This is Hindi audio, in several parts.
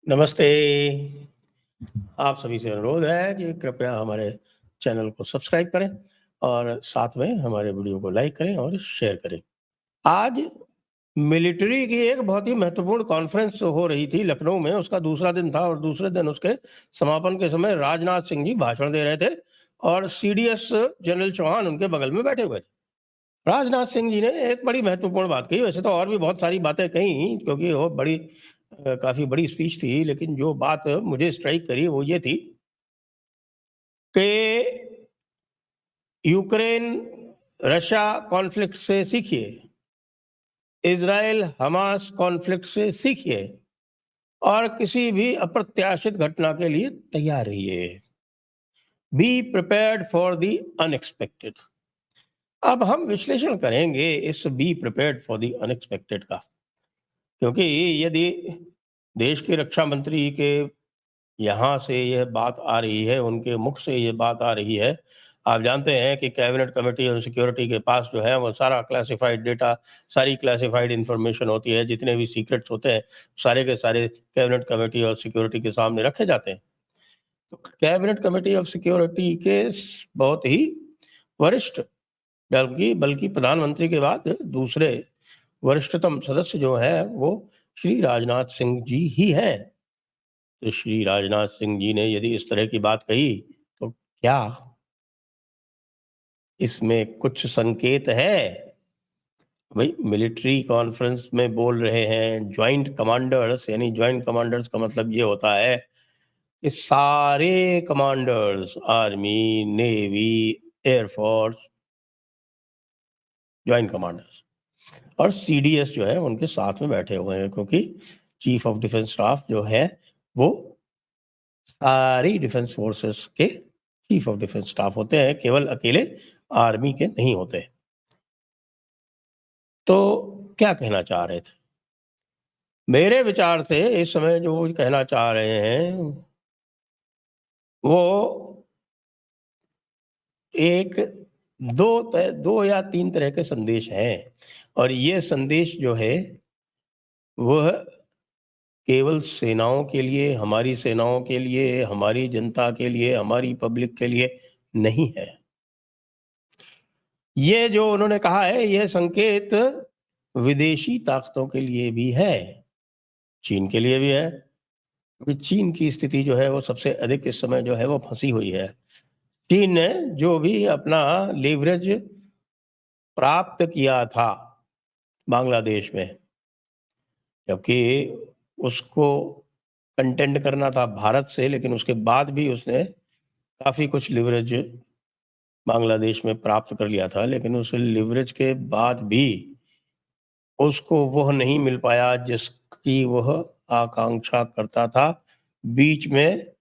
नमस्ते। आप सभी से अनुरोध है कि कृपया हमारे चैनल को सब्सक्राइब करें और साथ में हमारे वीडियो को लाइक करें और शेयर करें। आज मिलिट्री की एक बहुत ही महत्वपूर्ण कॉन्फ्रेंस हो रही थी लखनऊ में, उसका दूसरा दिन था और दूसरे दिन उसके समापन के समय राजनाथ सिंह जी भाषण दे रहे थे और सीडीएस जनरल चौहान उनके बगल में बैठे हुए थे। राजनाथ सिंह जी ने एक बड़ी महत्वपूर्ण बात कही, वैसे तो और भी बहुत सारी बातें कही क्योंकि वो काफ़ी बड़ी स्पीच थी, लेकिन जो बात मुझे स्ट्राइक करी वो ये थी कि यूक्रेन रशिया कॉन्फ्लिक्ट से सीखिए, इज़राइल हमास कॉन्फ्लिक्ट से सीखिए और किसी भी अप्रत्याशित घटना के लिए तैयार रहिए। Be prepared for the unexpected. अब हम विश्लेषण करेंगे इस be prepared for the unexpected का, क्योंकि यदि देश के रक्षा मंत्री के यहाँ से यह बात आ रही है, उनके मुख से ये बात आ रही है, आप जानते हैं कि कैबिनेट कमेटी ऑन सिक्योरिटी के पास जो है वो सारा क्लासिफाइड डेटा, सारी क्लासिफाइड इंफॉर्मेशन होती है, जितने भी सीक्रेट्स होते हैं सारे के सारे कैबिनेट कमेटी ऑफ सिक्योरिटी के सामने रखे जाते हैं। तो कैबिनेट कमेटी ऑफ सिक्योरिटी के बहुत ही वरिष्ठ, बल्कि बल्कि प्रधानमंत्री के बाद दूसरे वरिष्ठतम सदस्य जो है वो श्री राजनाथ सिंह जी ही हैं। तो श्री राजनाथ सिंह जी ने यदि इस तरह की बात कही तो क्या इसमें कुछ संकेत है? भाई मिलिट्री कॉन्फ्रेंस में बोल रहे हैं ज्वाइंट कमांडर्स, यानी ज्वाइंट कमांडर्स का मतलब ये होता है कि सारे commanders, army, navy, air force, joint commanders और सीडीएस जो है उनके साथ में बैठे हुए हैं, क्योंकि चीफ ऑफ डिफेंस स्टाफ जो है वो सारी डिफेंस फोर्सेस के चीफ ऑफ डिफेंस स्टाफ होते हैं, केवल अकेले आर्मी के नहीं होते। तो क्या कहना चाह रहे थे? मेरे विचार से इस समय जो वो कहना चाह रहे हैं वो एक 2 या 3 तरह के संदेश हैं और ये संदेश जो है वह केवल सेनाओं के लिए, हमारी सेनाओं के लिए, हमारी जनता के लिए, हमारी पब्लिक के लिए नहीं है। ये जो उन्होंने कहा है ये संकेत विदेशी ताकतों के लिए भी है, चीन के लिए भी है, क्योंकि चीन की स्थिति जो है वो सबसे अधिक इस समय जो है वो फंसी हुई है। चीन ने जो भी अपना लीवरेज प्राप्त किया था बांग्लादेश में, जबकि उसको कंटेंड करना था भारत से, लेकिन उसके बाद भी उसने काफ़ी कुछ लीवरेज बांग्लादेश में प्राप्त कर लिया था, लेकिन उस लीवरेज के बाद भी उसको वह नहीं मिल पाया जिसकी वह आकांक्षा करता था। बीच में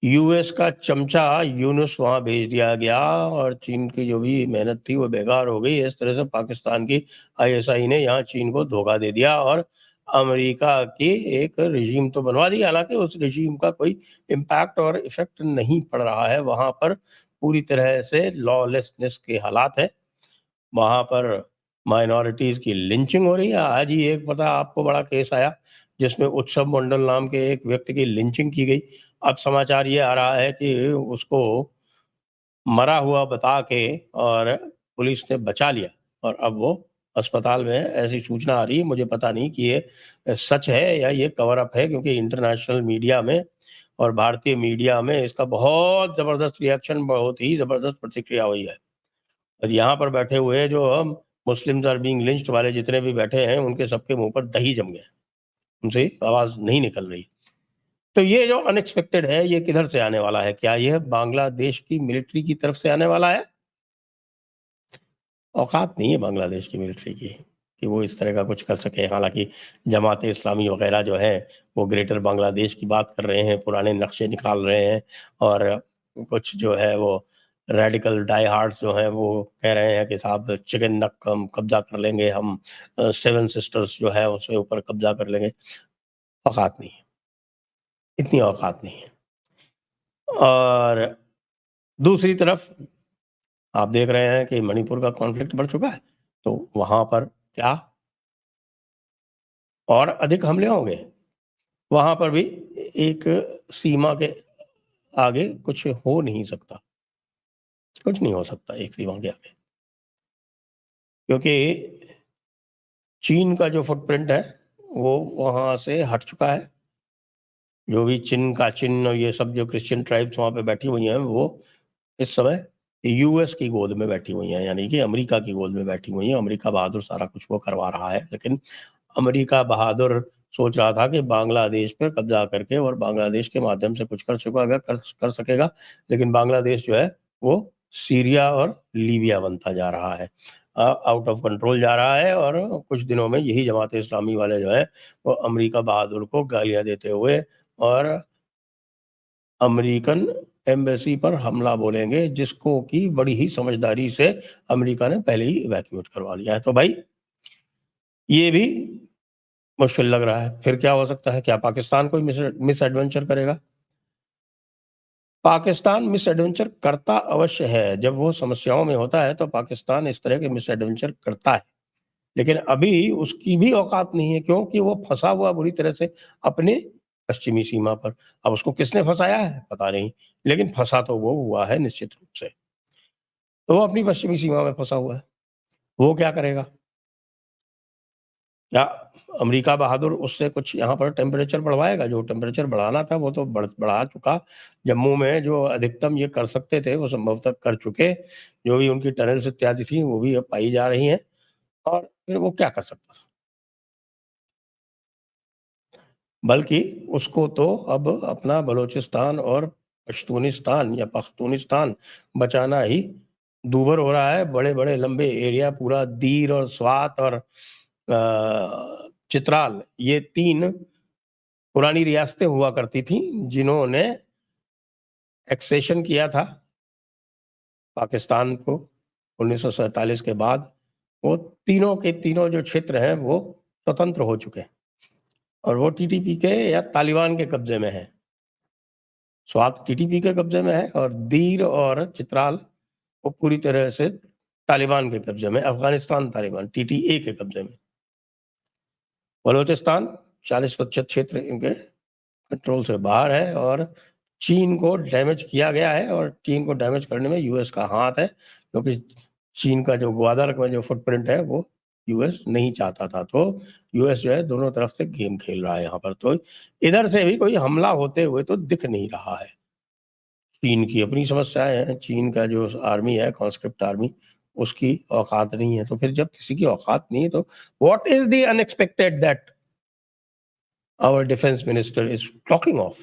यूएस का चमचा यूनुस वहाँ भेज दिया गया और चीन की जो भी मेहनत थी वो बेकार हो गई। इस तरह से पाकिस्तान की आईएसआई ने यहाँ चीन को धोखा दे दिया और अमेरिका की एक रिजीम तो बनवा दी, हालांकि उस रिजीम का कोई इम्पैक्ट और इफेक्ट नहीं पड़ रहा है। वहाँ पर पूरी तरह से लॉलेसनेस के हालात है, वहाँ पर माइनॉरिटीज़ की लिंचिंग हो रही है। आज ही एक पता आपको बड़ा केस आया जिसमें उत्सव मंडल नाम के एक व्यक्ति की लिंचिंग की गई। अब समाचार ये आ रहा है कि उसको मरा हुआ बता के और पुलिस ने बचा लिया और अब वो अस्पताल में है। ऐसी सूचना आ रही है, मुझे पता नहीं कि ये सच है या ये कवर अप है, क्योंकि इंटरनेशनल मीडिया में और भारतीय मीडिया में इसका बहुत ज़बरदस्त रिएक्शन, बहुत ही ज़बरदस्त प्रतिक्रिया हुई है। और यहाँ पर बैठे हुए जो मुस्लिम्स आर बीइंग लिंच्ड वाले जितने भी बैठे हैं, उनके सबके मुँह पर दही जम गया, उनसे आवाज़ नहीं निकल रही। तो ये जो अनएक्सपेक्टेड है, ये किधर से आने वाला है? क्या यह बांग्लादेश की मिलिट्री की तरफ से आने वाला है? औकात नहीं है बांग्लादेश की मिलिट्री की कि वो इस तरह का कुछ कर सके। हालाँकि जमात-ए-इस्लामी वग़ैरह जो है, वो ग्रेटर बांग्लादेश की बात कर रहे हैं, पुराने नक्शे निकाल रहे हैं और कुछ जो है वो रेडिकल डाई हार्ड्स जो हैं, वो कह रहे हैं कि साहब चिकन नक हम कब्ज़ा कर लेंगे, हम सेवन सिस्टर्स जो है, उसके ऊपर कब्ज़ा कर लेंगे। औकात नहीं है, इतनी औकात नहीं है। और दूसरी तरफ आप देख रहे हैं कि मणिपुर का कॉन्फ्लिक्ट बढ़ चुका है, तो वहाँ पर क्या और अधिक हमले होंगे? वहाँ पर भी एक सीमा के आगे कुछ हो नहीं सकता, कुछ नहीं हो सकता एक सीमा के आगे, क्योंकि चीन का जो फुटप्रिंट है वो वहाँ से हट चुका है। जो भी चिन और ये सब जो क्रिश्चियन ट्राइब्स वहाँ पे बैठी हुई हैं, वो इस समय यूएस की गोद में बैठी हुई हैं, यानी कि अमेरिका की गोद में बैठी हुई हैं। अमेरिका बहादुर सारा कुछ वो करवा रहा है, लेकिन अमेरिका बहादुर सोच रहा था कि बांग्लादेश पर कब्जा करके और बांग्लादेश के माध्यम से कुछ कर चुका कर सकेगा, लेकिन बांग्लादेश जो है वो सीरिया और लीबिया बनता जा रहा है, आउट ऑफ कंट्रोल जा रहा है। और कुछ दिनों में यही जमात इस्लामी वाले जो है वो अमेरिका बहादुर को गालियां देते हुए और अमेरिकन एम्बेसी पर हमला बोलेंगे, जिसको कि बड़ी ही समझदारी से अमेरिका ने पहले ही इवैक्यूएट करवा लिया है। तो भाई ये भी मुश्किल लग रहा है। फिर क्या हो सकता है? क्या पाकिस्तान कोई मिस एडवेंचर करेगा? पाकिस्तान मिस एडवेंचर करता अवश्य है। जब वो समस्याओं में होता है तो पाकिस्तान इस तरह के मिस एडवेंचर करता है, लेकिन अभी उसकी भी औकात नहीं है, क्योंकि वो फंसा हुआ बुरी तरह से अपने पश्चिमी सीमा पर। अब उसको किसने फंसाया है पता नहीं, लेकिन फंसा तो वो हुआ है निश्चित रूप से। तो वो अपनी पश्चिमी सीमा में फंसा हुआ है। वो क्या करेगा? क्या अमेरिका बहादुर उससे कुछ यहाँ पर टेम्परेचर बढ़वाएगा? जो टेम्परेचर बढ़ाना था वो तो बढ़ा चुका। जम्मू में जो अधिकतम ये कर सकते थे वो संभवतः कर चुके। जो भी उनकी टनल्स इत्यादि थी वो भी अब पाई जा रही हैं, और फिर वो क्या कर सकता था? बल्कि उसको तो अब अपना बलूचिस्तान और पश्तूनिस्तान या पख्तूनिस्तान बचाना ही दूभर हो रहा है। बड़े-बड़े लंबे एरिया, पूरा दीर और स्वात और चित्राल, ये 3 पुरानी रियासतें हुआ करती थीं, जिन्होंने एक्सेशन किया था पाकिस्तान को 1947 के बाद। वो तीनों के तीनों जो क्षेत्र हैं वो स्वतंत्र हो चुके हैं, और वो टीटीपी के या तालिबान के कब्जे में है। स्वात टीटीपी के कब्जे में है और दीर और चित्राल वो पूरी तरह से तालिबान के कब्जे में, अफगानिस्तान तालिबान टीटीए के कब्जे में। बलूचिस्तान 40% क्षेत्र इनके कंट्रोल से बाहर है, और चीन को डैमेज किया गया है, और चीन को डैमेज करने में यूएस का हाथ है, क्योंकि चीन का जो ग्वादर में जो फुटप्रिंट है वो यूएस नहीं चाहता था। तो यूएस जो है दोनों तरफ से गेम खेल रहा है यहाँ पर। तो इधर से भी कोई हमला होते हुए तो दिख नहीं रहा है। चीन की अपनी समस्याएँ हैं, चीन का जो आर्मी है, कॉन्स्क्रिप्ट आर्मी, उसकी औकात नहीं है। तो फिर जब किसी की औकात नहीं है तो what is the unexpected that our defence minister is talking of?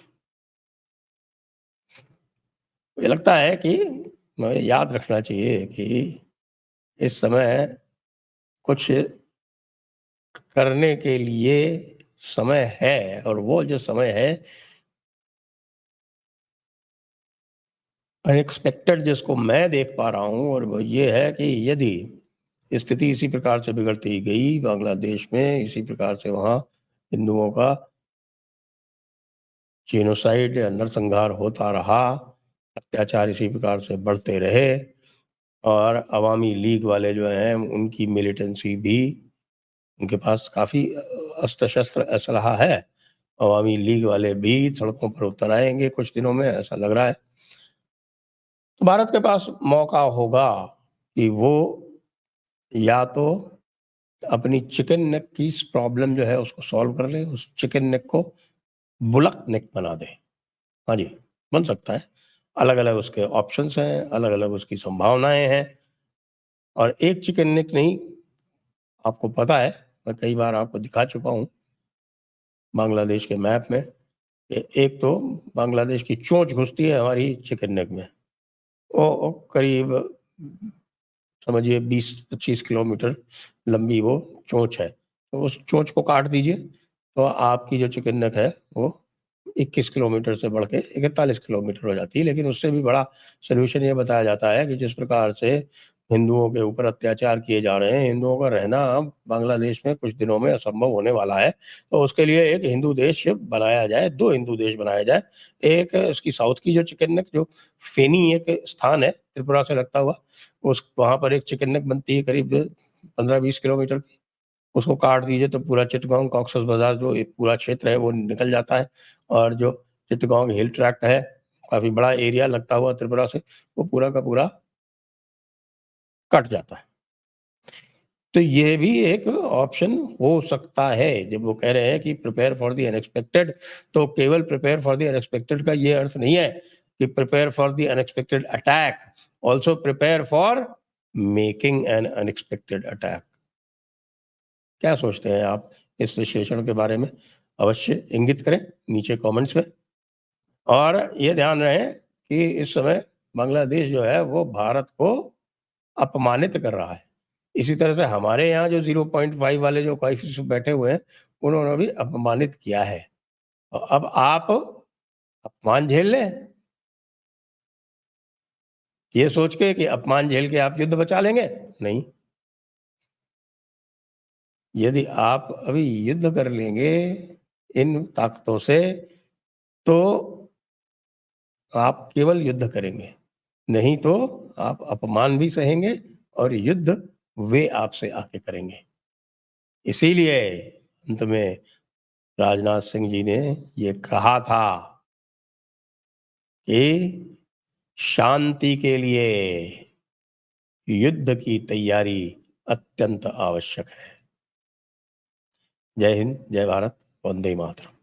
मुझे लगता है कि हमें याद रखना चाहिए कि इस समय कुछ करने के लिए समय है, और वो जो समय है अनएक्सपेक्टेड, जिसको मैं देख पा रहा हूँ, और वो ये है कि यदि स्थिति इसी प्रकार से बिगड़ती गई बांग्लादेश में, इसी प्रकार से वहाँ हिंदुओं का जेनोसाइड या नरसंहार होता रहा, अत्याचार इसी प्रकार से बढ़ते रहे, और अवामी लीग वाले जो हैं उनकी मिलिटेंसी भी, उनके पास काफ़ी अस्त्र-शस्त्र असलहा है। अवामी लीग वाले भी सड़कों पर उतर आएँगे कुछ दिनों में, ऐसा लग रहा है। तो भारत के पास मौका होगा कि वो या तो अपनी चिकन नेक की इस प्रॉब्लम जो है उसको सॉल्व कर ले, उस चिकन नेक को बुलक नेक बना दे। हाँ जी, बन सकता है। अलग-अलग उसके ऑप्शंस हैं, अलग-अलग उसकी संभावनाएँ हैं, और एक चिकन नेक नहीं, आपको पता है, मैं कई बार आपको दिखा चुका हूँ बांग्लादेश के मैप में। एक तो बांग्लादेश की चोंच घुसती है हमारी चिकन नेक में। वो करीब समझिए 20-25 किलोमीटर लंबी वो चोंच है। तो उस चोंच को काट दीजिए, तो आपकी जो चिकन नेक है वो 21 किलोमीटर से बढ़ के 41 किलोमीटर हो जाती है। लेकिन उससे भी बड़ा सॉल्यूशन ये बताया जाता है कि जिस प्रकार से हिंदुओं के ऊपर अत्याचार किए जा रहे हैं, हिंदुओं का रहना बांग्लादेश में कुछ दिनों में असंभव होने वाला है। तो उसके लिए एक हिंदू देश बनाया जाए, 2 हिंदू देश बनाए जाएँ। एक इसकी साउथ की जो चिकन नेक, जो फेनी एक स्थान है त्रिपुरा से लगता हुआ, उस वहाँ पर एक चिकन नेक बनती है करीब 15-20 किलोमीटर की। उसको काट दीजिए तो पूरा चिटगांव, कॉक्सस बाज़ार जो ये पूरा क्षेत्र है वो निकल जाता है, और जो चिट्टगांव हिल ट्रैक्ट है, काफ़ी बड़ा एरिया लगता हुआ त्रिपुरा से, वो पूरा का पूरा कट जाता है। तो ये भी एक ऑप्शन हो सकता है। जब वो कह रहे हैं कि प्रिपेयर फॉर द अनएक्सपेक्टेड, तो केवल प्रिपेयर फॉर द अनएक्सपेक्टेड का ये अर्थ नहीं है कि prepare for the unexpected attack, also prepare for making an unexpected attack. क्या सोचते हैं आप इस विश्लेषण के बारे में? अवश्य इंगित करें नीचे कमेंट्स में। और ये ध्यान रहे कि इस समय बांग्लादेश जो है वो भारत को अपमानित कर रहा है। इसी तरह से हमारे यहाँ जो 0.5 वाले जो कोएफ़िशिएंट बैठे हुए हैं, उन्होंने भी अपमानित किया है। अब आप अपमान झेल लें, ये सोच के कि अपमान झेल के आप युद्ध बचा लेंगे, नहीं। यदि आप अभी युद्ध कर लेंगे इन ताकतों से, तो आप केवल युद्ध करेंगे, नहीं तो आप अपमान भी सहेंगे और युद्ध वे आपसे आके करेंगे। इसीलिए अंत में राजनाथ सिंह जी ने ये कहा था कि शांति के लिए युद्ध की तैयारी अत्यंत आवश्यक है। जय हिंद, जय भारत, वंदे मातरम।